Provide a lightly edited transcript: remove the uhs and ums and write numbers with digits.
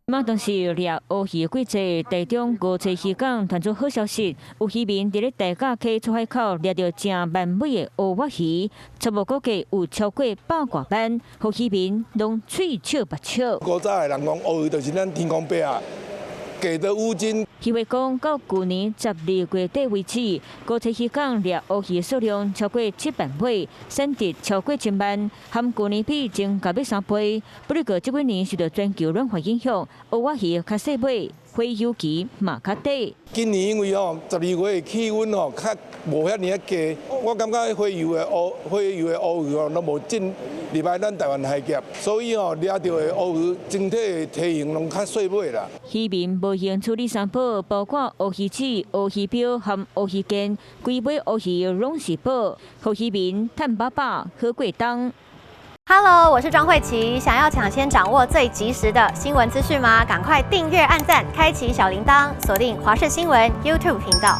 马当时掠乌鱼的季节，台中五彩渔港传出好消息，有渔民伫咧大甲溪出海口掠到正完美的乌蛙鱼，初步估计有超过100多万，互渔民拢喙笑目笑。古早的人讲乌鱼就是咱天公伯啊，价得乌金。渔会讲，到去年12月底为止，五彩渔港掠乌鱼数量超过7万尾，产值超过1000万，含去年比增加3倍。不过，这几年受到全球暖化影响，乌蛙鱼较细尾，洄游期嘛较短。今年因为12月气温较无遐尔低，我感觉洄游的乌鱼都无进入来咱台湾海峡，所以掠到的乌鱼整体的体型拢较细尾啦。渔民无用处理三宝，包括乌鱼籽、乌鱼标和乌鱼腱，规尾乌鱼拢是宝，互渔民赚饱饱好过冬。Hello， 我是庄慧琪。想要抢先掌握最及时的新闻资讯吗？赶快订阅、按赞、开启小铃铛，锁定华视新闻 YouTube 频道。